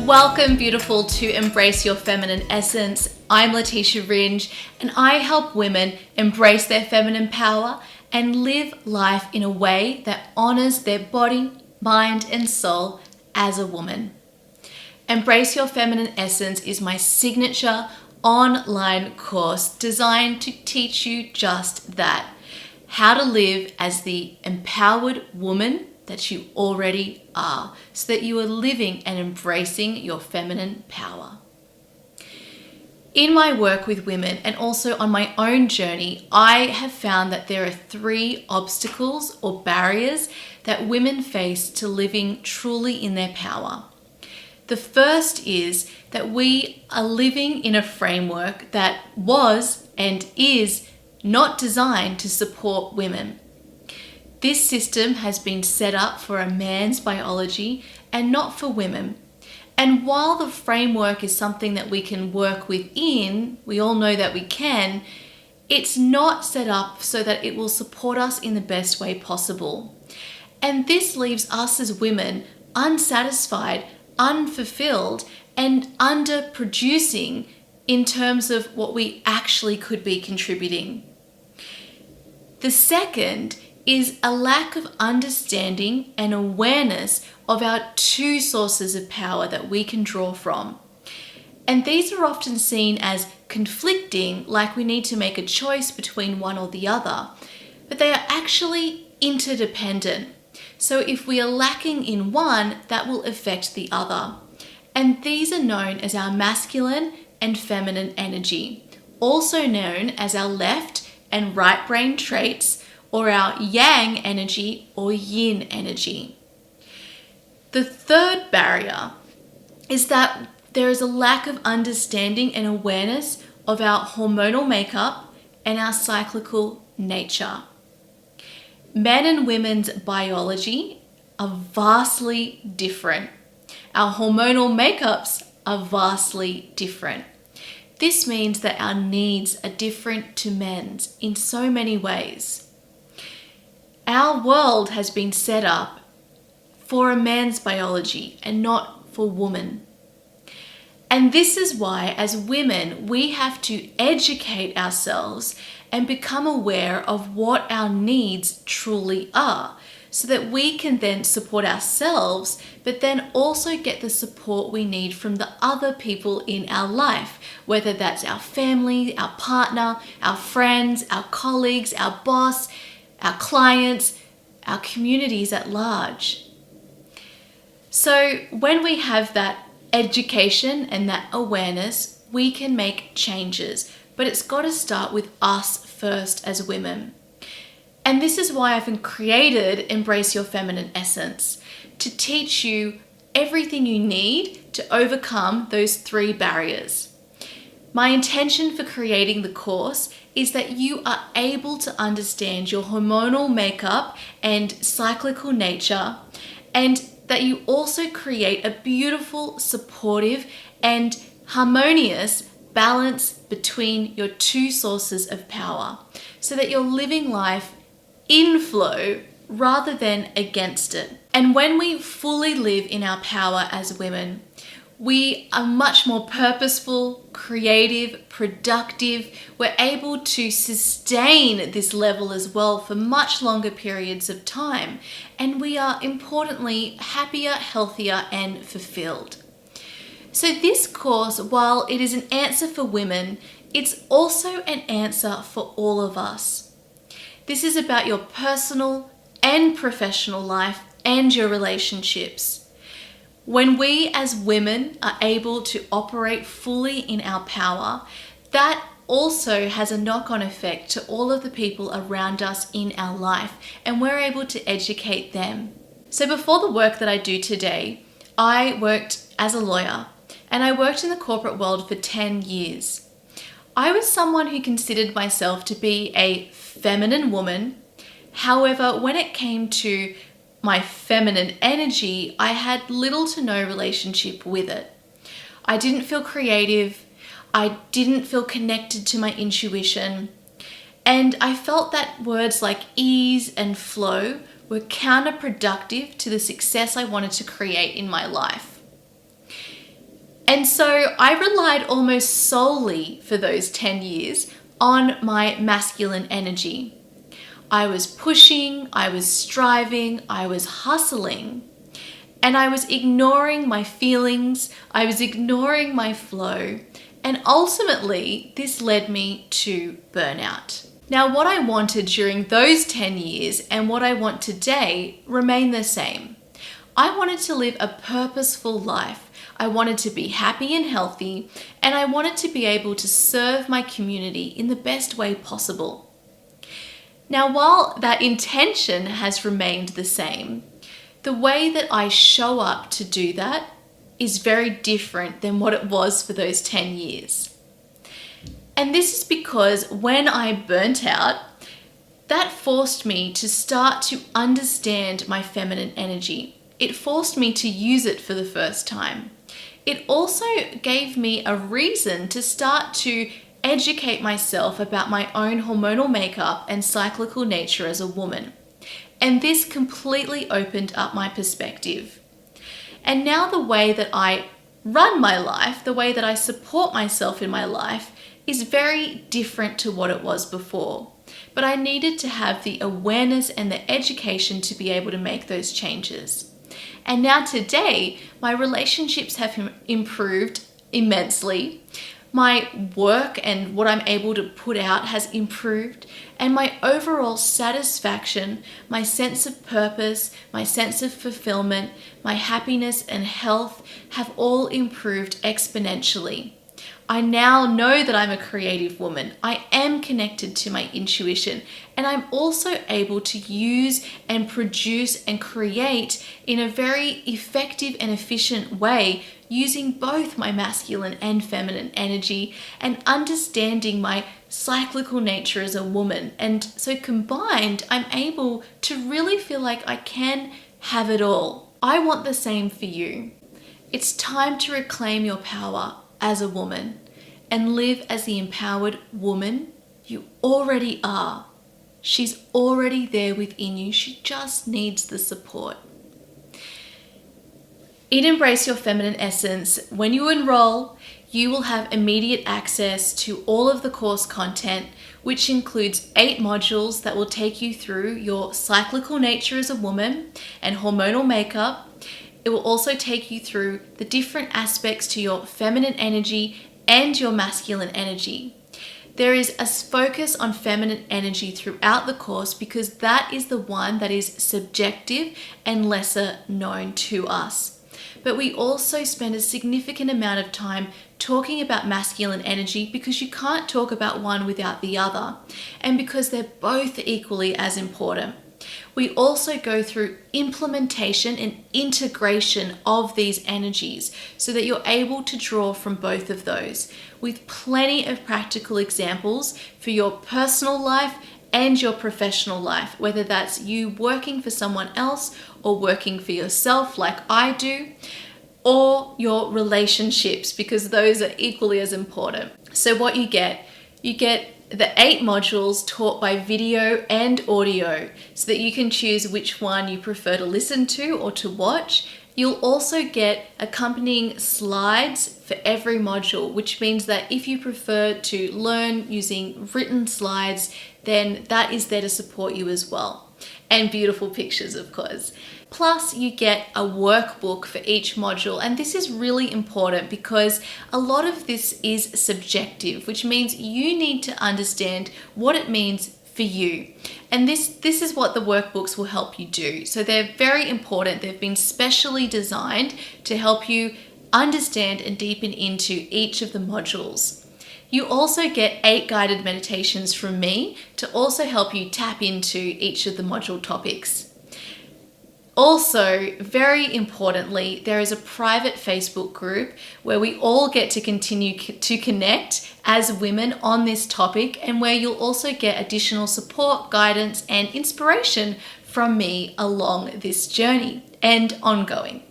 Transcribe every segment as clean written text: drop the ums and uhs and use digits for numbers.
Welcome, beautiful, to Embrace Your Feminine Essence. I'm Leticia Ringe, and I help women embrace their feminine power and live life in a way that honors their body, mind, and soul as a woman. Embrace Your Feminine Essence is my signature online course designed to teach you just that: how to live as the empowered woman that you already are, so that you are living and embracing your feminine power. In my work with women and also on my own journey, I have found that there are 3 obstacles or barriers that women face to living truly in their power. The first is that we are living in a framework that was and is not designed to support women. This system has been set up for a man's biology and not for women. And while the framework is something that we can work within, we all know that we can, it's not set up so that it will support us in the best way possible. And this leaves us as women unsatisfied, unfulfilled, and underproducing in terms of what we actually could be contributing. The second is a lack of understanding and awareness of our 2 sources of power that we can draw from. And these are often seen as conflicting, like we need to make a choice between one or the other, but they are actually interdependent. So if we are lacking in one, that will affect the other. And these are known as our masculine and feminine energy, also known as our left and right brain traits, or our yang energy or yin energy. The third barrier is that there is a lack of understanding and awareness of our hormonal makeup and our cyclical nature. Men and women's biology are vastly different. Our hormonal makeups are vastly different. This means that our needs are different to men's in so many ways. Our world has been set up for a man's biology and not for women. And this is why, as women, we have to educate ourselves and become aware of what our needs truly are, so that we can then support ourselves, but then also get the support we need from the other people in our life, whether that's our family, our partner, our friends, our colleagues, our boss, our clients, our communities at large. So when we have that education and that awareness, we can make changes, but it's got to start with us first as women. And this is why I've created Embrace Your Feminine Essence, to teach you everything you need to overcome those 3 barriers. My intention for creating the course is that you are able to understand your hormonal makeup and cyclical nature, and that you also create a beautiful, supportive, and harmonious balance between your 2 sources of power, so that you're living life in flow rather than against it. And when we fully live in our power as women, we are much more purposeful, creative, productive. We're able to sustain this level as well for much longer periods of time. And we are, importantly, happier, healthier, and fulfilled. So this course, while it is an answer for women, it's also an answer for all of us. This is about your personal and professional life and your relationships. When we as women are able to operate fully in our power, that also has a knock-on effect to all of the people around us in our life, and we're able to educate them. So before the work that I do today, I worked as a lawyer, and I worked in the corporate world for 10 years. I was someone who considered myself to be a feminine woman. However, when it came to my feminine energy, I had little to no relationship with it. I didn't feel creative. I didn't feel connected to my intuition. And I felt that words like ease and flow were counterproductive to the success I wanted to create in my life. And so I relied almost solely for those 10 years on my masculine energy. I was pushing, I was striving, I was hustling, and I was ignoring my feelings, I was ignoring my flow, and ultimately this led me to burnout. Now, what I wanted during those 10 years and what I want today remain the same. I wanted to live a purposeful life. I wanted to be happy and healthy, and I wanted to be able to serve my community in the best way possible. Now, while that intention has remained the same, the way that I show up to do that is very different than what it was for those 10 years. And this is because when I burnt out, that forced me to start to understand my feminine energy. It forced me to use it for the first time. It also gave me a reason to start to educate myself about my own hormonal makeup and cyclical nature as a woman. And this completely opened up my perspective. And now the way that I run my life, the way that I support myself in my life, is very different to what it was before. But I needed to have the awareness and the education to be able to make those changes. And now today, my relationships have improved immensely. My work and what I'm able to put out has improved, and my overall satisfaction, my sense of purpose, my sense of fulfillment, my happiness and health have all improved exponentially. I now know that I'm a creative woman. I am connected to my intuition, and I'm also able to use and produce and create in a very effective and efficient way using both my masculine and feminine energy and understanding my cyclical nature as a woman. And so combined, I'm able to really feel like I can have it all. I want the same for you. It's time to reclaim your power as a woman and live as the empowered woman you already are. She's already there within you. She just needs the support. In Embrace Your Feminine Essence, when you enroll, you will have immediate access to all of the course content, which includes 8 modules that will take you through your cyclical nature as a woman and hormonal makeup. It will also take you through the different aspects to your feminine energy and your masculine energy. There is a focus on feminine energy throughout the course because that is the one that is subjective and lesser known to us. But we also spend a significant amount of time talking about masculine energy because you can't talk about one without the other, and because they're both equally as important. We also go through implementation and integration of these energies so that you're able to draw from both of those, with plenty of practical examples for your personal life and your professional life, whether that's you working for someone else or working for yourself like I do, or your relationships, because those are equally as important. So what you get the 8 modules taught by video and audio so that you can choose which one you prefer to listen to or to watch. You'll also get accompanying slides for every module, which means that if you prefer to learn using written slides, then that is there to support you as well. And beautiful pictures, of course. Plus, you get a workbook for each module, and this is really important because a lot of this is subjective, which means you need to understand what it means for you. And this is what the workbooks will help you do. So they're very important. They've been specially designed to help you understand and deepen into each of the modules. You also get 8 guided meditations from me to also help you tap into each of the module topics. Also, very importantly, there is a private Facebook group where we all get to continue to connect as women on this topic, and where you'll also get additional support, guidance, and inspiration from me along this journey and ongoing.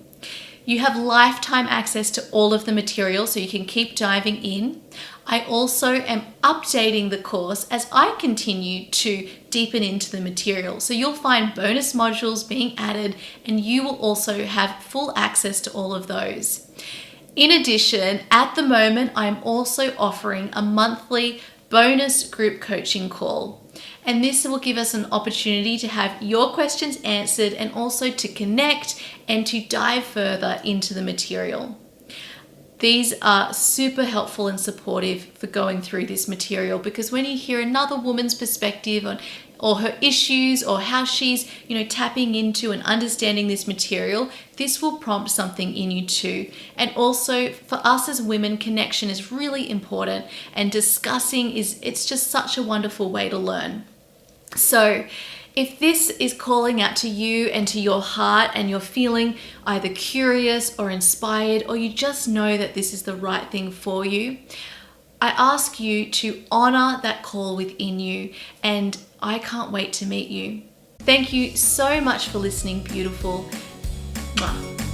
You have lifetime access to all of the material so you can keep diving in. I also am updating the course as I continue to deepen into the material. So you'll find bonus modules being added, and you will also have full access to all of those. In addition, at the moment, I'm also offering a monthly bonus group coaching call. And this will give us an opportunity to have your questions answered and also to connect and to dive further into the material. These are super helpful and supportive for going through this material, because when you hear another woman's perspective on or her issues or how she's, tapping into and understanding this material, this will prompt something in you too. And also for us as women, connection is really important, and discussing it's just such a wonderful way to learn. So if this is calling out to you and to your heart, and you're feeling either curious or inspired, or you just know that this is the right thing for you, I ask you to honor that call within you, and I can't wait to meet you. Thank you so much for listening, beautiful. Mwah.